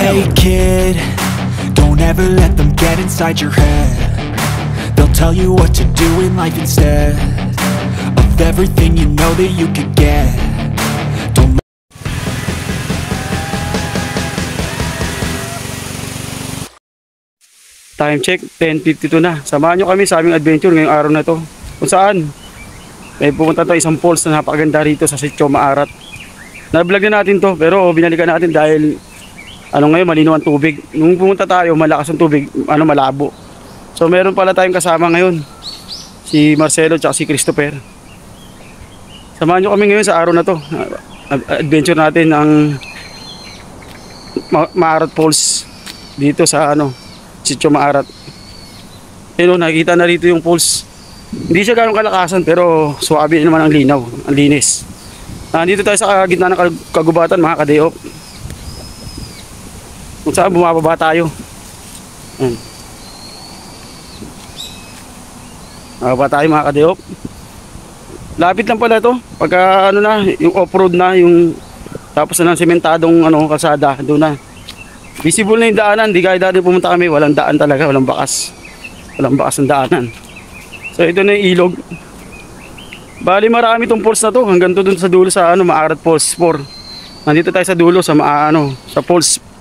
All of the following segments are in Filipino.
Hey kid, don't ever let them get inside your head. They'll tell you what to do in life instead of everything you know that you could get. Don't Time check, 10:52 na. Samahan nyo kami sa aming adventure ngayong araw na to. Kung saan, may pupunta tayo isang falls na napakaganda rito sa Sitio Maarat. Na-vlog na natin to, pero binalikan natin dahil ngayon malinaw ang tubig. Nung pumunta tayo, malakas ang tubig, malabo. So meron pala tayong kasama ngayon, si Marcelo at si Christopher. Samahan nyo kami ngayon sa araw na to. Adventure natin ang Maarat Falls dito sa Sitio Maarat. Nakikita na rito yung falls. Hindi siya ganong kalakasan pero suwabe naman ang linaw, ang linis. Nandito tayo sa gitna ng kagubatan mga kadeop. Kung saan bumababa tayo. Bumababa tayo mga kadeop. Lapit lang pala to. Pagka yung off-road na, yung tapos na ng sementadong kalsada, doon na. Visible na yung daanan, di kaya dati pumunta kami, walang daan talaga, walang bakas. Walang bakas ng daanan. So ito na yung ilog. Bali marami tong falls na to, hanggang to dun sa dulo sa Maarat Falls 4. Nandito tayo sa dulo sa sa falls.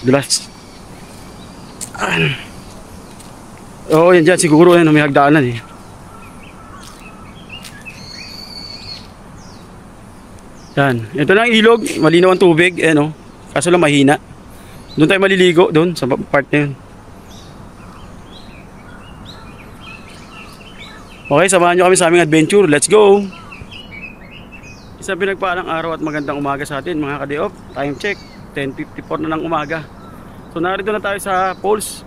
Dulas. Oh, yan dyan siguro may hagdanan eh. Yan, ito na ang ilog, malinaw ang tubig, kaso lang mahina. Doon tayo maliligo, doon sa part na yun. Okay, samahan nyo kami sa aming adventure. Let's go! Isang pinagpalang araw at magandang umaga sa atin mga kadeop. Time check, 10:54 na ng umaga. So narito na tayo sa falls.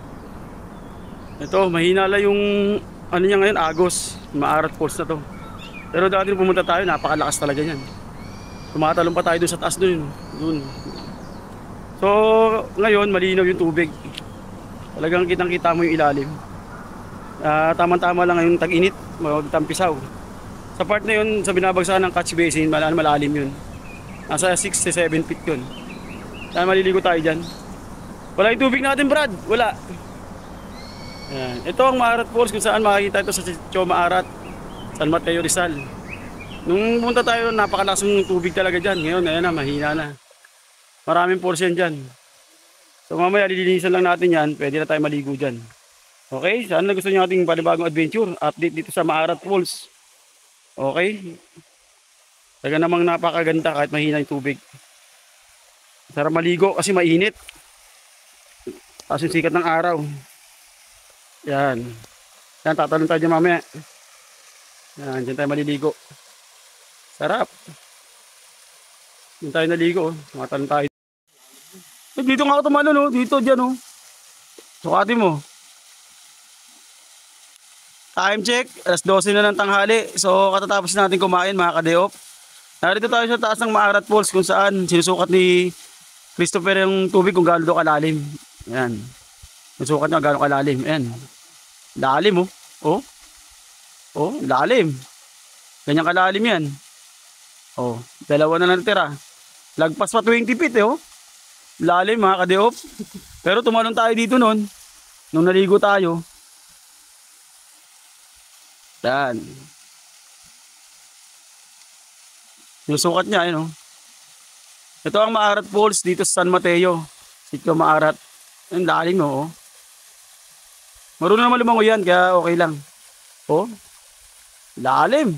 Ito, mahina lang yung niya ngayon, Agos. Maarat Falls na to. Pero dati nung pumunta tayo, napakalakas talaga yan. Tumatalon pa tayo doon sa taas doon. So ngayon malinaw yung tubig. Talagang kitang kita mo yung ilalim. Tamang-tama lang ngayon tag-init, magtampisaw. Sa part na yun, sa binabagsakan ng catch basin, malalim yun. Nasa 6 to 7 feet yun. Kaya maliligo tayo dyan. Wala yung tubig natin, Brad. Wala. Ayan. Ito ang Maarat Falls kung saan makikita ito sa Sitio Maarat, San Mateo, Rizal. Nung pumunta tayo, napakalakas ng tubig talaga dyan. Ngayon, ayan na, mahina na. Maraming portion dyan. So mamaya lilinisan lang natin yan. Pwede na tayo maligo dyan. Okay, saan na gusto nyo ating panibagong adventure? Update dito sa Maarat Falls. Okay. Taga namang napakaganda kahit mahina yung tubig. Sarap maligo kasi mainit. Tapos yung sikat ng araw. Yan. Yan, tatalon tayo dyan mamaya. Yan, dyan tayo maliligo. Sarap. Dyan tayo naligo. Matalon tayo. Dito nga ako tumalon, dito, dyan, sukatin mo. Time check, alas 12 na ng tanghali. So katatapos natin kumain mga kadeop. Narito tayo sa taas ng Maarat Falls kung saan sinusukat ni Christopher yung tubig kung gaano kalalim. Ayan. Sinusukat niya gaano kalalim. Ayan. Lalim Oh, lalim. Ganyan kalalim yan. Dalawa na lang tira. Lagpas pa 20 feet Lalim mga kadeop. Pero tumalon tayo dito nung naligo tayo. Yan. Sinusukat niya, Ito ang Maarat Falls dito sa San Mateo. Sitio Maarat. Ang lalim, Marunong naman lumangoy yan, kaya okay lang. Lalim.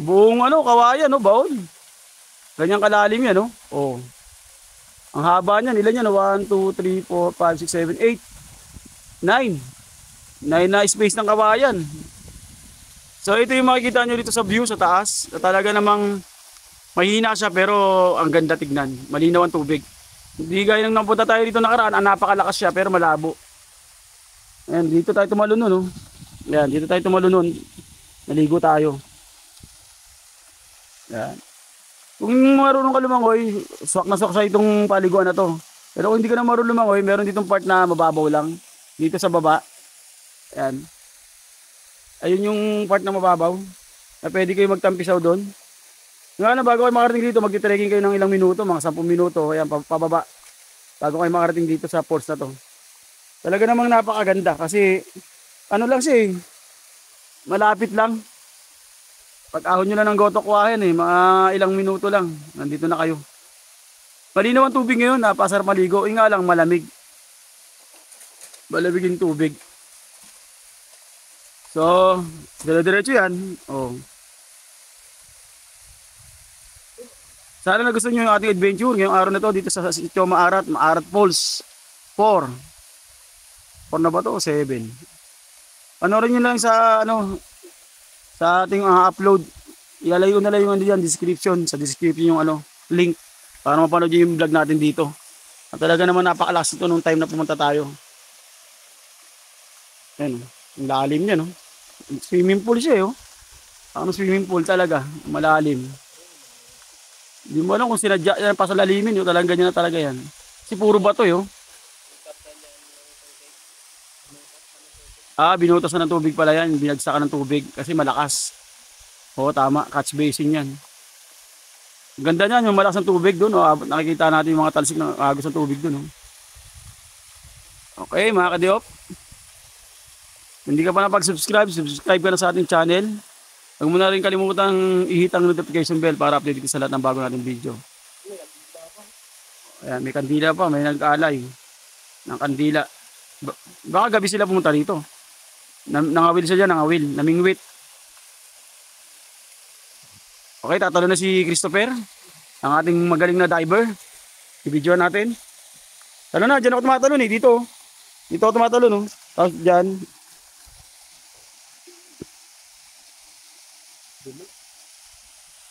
Buong kawayan, baon. Ganyan kalalim yan, Ang haba niyan, ilan yan? 1, 2, 3, 4, 5, 6, 7, 8, 9. 9 na space ng kawayan. So ito yung makikita nyo dito sa view sa taas. Talaga namang mahina siya pero ang ganda tignan. Malinaw ang tubig. Hindi gaya nang napunta tayo dito nakaraan. Napakalakas siya pero malabo. Ayan, dito tayo tumalon nun. Ayan, dito tayo tumalon nun. Naligo tayo. Ayan. Kung marunong ka lumangoy, swak na swak sa itong paliguan na to. Pero kung hindi ka na marunong lumangoy, meron ditong part na mababaw lang. Dito sa baba. Ayan. Ayun yung part na mababaw. Na pwede kayo magtampisaw doon. Nga na bago kayo makarating dito, magti-trekking kayo ng ilang minuto, mga 10 minuto. Ayan, pababa. bago kayo makarating dito sa falls na to. Talaga namang napakaganda kasi ano lang siya eh, malapit lang. Pag ahon nyo lang ng Gotokwahan eh, mga ilang minuto lang, nandito na kayo. Malinaw ang tubig ngayon, napasarap maligo. Nga lang malamig. Malamig yung tubig. So, dire-diretso yan. Oh. Sana nagustuhan nyo yung ating adventure ngayong araw na to dito sa Sitio Maarat, Maarat Falls 4. 4 na ba to? 7. Panoorin nyo lang sa sa ating upload. Ilalagay ko na lang yung description, sa description yung link para mapanood nyo yung vlog natin dito. At talaga naman napakalakas ito nung time na pumunta tayo. Ayan, ang lalim niya, no? Swimming pool siya, oh. Ano swimming pool talaga, malalim. Hindi mo alam kung sinadya yan pa sa lalimin, yung talagang ganyan na talaga yan. Kasi puro bato, oh. Binutas na ng tubig pala yan, binagsakan ng tubig kasi malakas. Oo, tama, catch basin yan. Ganda niyan, yung malakas ng tubig doon, oh. Nakikita natin yung mga talsik na agos ng tubig doon, oh. Okay, mga kadiop. Hindi ka pa napag-subscribe, subscribe ka na sa ating channel. Huwag mo na rin kalimutan i-hit ang notification bell para update ka sa lahat ng bago nating video. Ayan, may kandila pa, may nag-alay ng kandila. Baka gabi sila pumunta rito. Nangawil siya dyan, namingwit. Okay, tatalo na si Christopher, ang ating magaling na diver. I-video natin. Talo na, dyan ako tumatalon eh, dito. Dito ako tumatalon, no? Tapos dyan.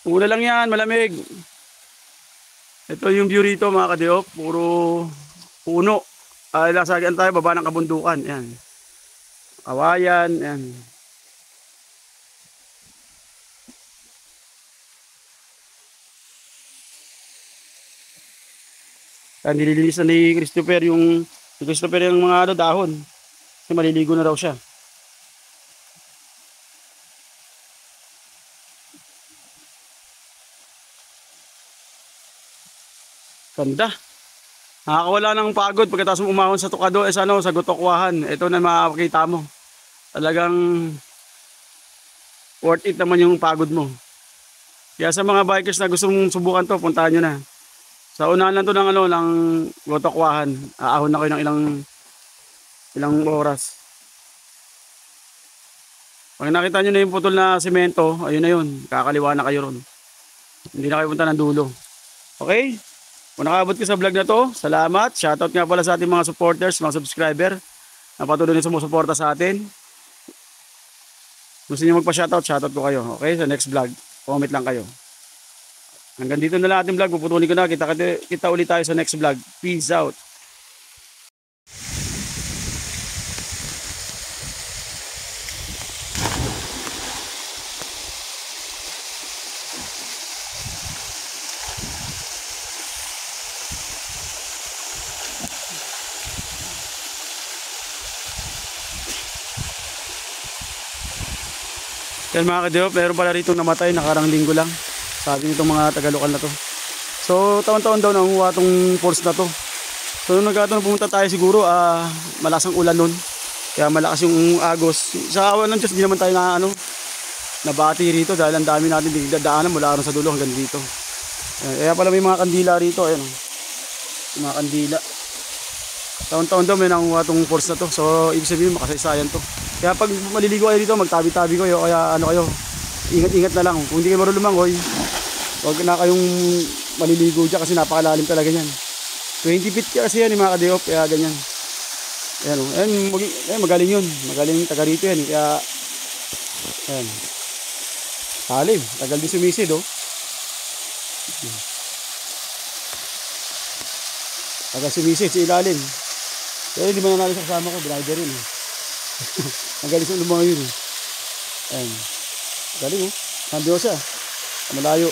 Pula lang yan, malamig. Ito yung view rito mga kadiop, puro puno. Lasagan tayo, baba ng kabundukan. Yan. Kawayan, yan. Nililinis na ni Christopher yung mga dahon. Kasi maliligo na raw siya. Ganda. Nakakawala ng pagod pagkatapos mo umahon sa tukado sa Gotokwahan. Ito na makakita mo. Talagang worth it naman yung pagod mo. Kaya sa mga bikers na gusto mong subukan to, puntahan nyo na. Sa unahan lang to ng Gotokwahan. Aahon na kayo ng ilang oras. Pag nakita nyo na yung putol na semento, ayun na yun. Kakaliwa na kayo ron. Hindi na kayo punta ng dulo. Okay? Kung nakabot ka sa vlog na to, salamat. Shoutout nga pala sa ating mga supporters, mga subscriber na patuloy na sumusuporta sa atin. Gusto niyo magpa-shoutout, shoutout ko kayo. Okay? Sa next vlog, comment lang kayo. Hanggang dito na lang ating vlog. Puputulin ko na. Kita ulit tayo sa next vlog. Peace out. Yan mga kadiop, meron pala rito namatay nakarang linggo lang. Sabi nitong mga taga-lokal na to. So taon-taon daw nanguha tong falls na to. So nung nagkataon pumunta tayo siguro, malakas ang ulan nun. Kaya malakas yung agos. Sa awan ng Diyos, di naman tayo nabati rito dahil ang dami natin dinadaanan mula ron sa dulo hanggang dito. Kaya pala may mga kandila rito. Ayan, mga kandila. Taon-taon daw may nanguha tong falls na to. So ibig sabihin makasaysayan to. Kaya pag maliligo kayo dito, magtabi-tabi kayo. Kaya kayo, ingat-ingat na lang. Kung hindi kayo marunong lumangoy, huwag na kayong maliligo dyan kasi napakalalim talaga yan. 20 feet kasi yan mga kadiop, kaya ganyan. Ayan, magaling yun. Magaling taga rito yan. Kaya, ayan. Halim, tagal din sumisid, oh. Tagal sumisid sa ilalim. Kaya hindi mo na natin sa kasama ko, driver yun, eh. Magaling sa lumangoy yun, eh. Ayan. Galing, oh. Nandiyo siya. Malayo.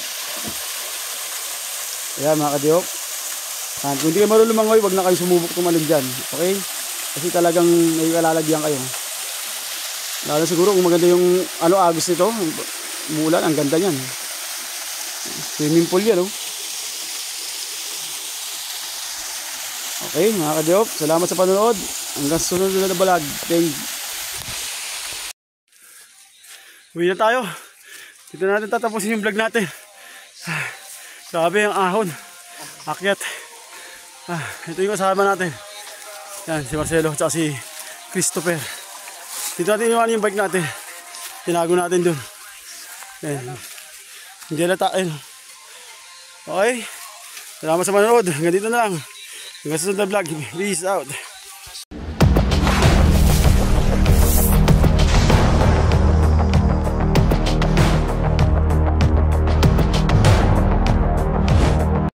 Ayan mga kadiop. Kung hindi kayo marunong lumangoy, wag na kayo sumubok tumalon dyan. Okay? Kasi talagang may kalalagyan kayo. Lalo siguro kung maganda yung agos nito, umulan, ang ganda niyan. Swimming pool yan, oh. Okay, mga ka-diop, salamat sa panonood. Hanggang sunod na vlog. Thank you. Uwi na tayo. Dito natin tatapusin yung vlog natin. Grabe ang ahon. Akyat. Ito yung kasama natin. Yan, si Marcelo at si Christopher. Dito natin iwan yung bike natin. Tinago natin dun. Yan. Hindi natain. Okay. Salamat sa manonood. Hanggang dito na lang. Hanggang sa sunod na vlog. Peace out.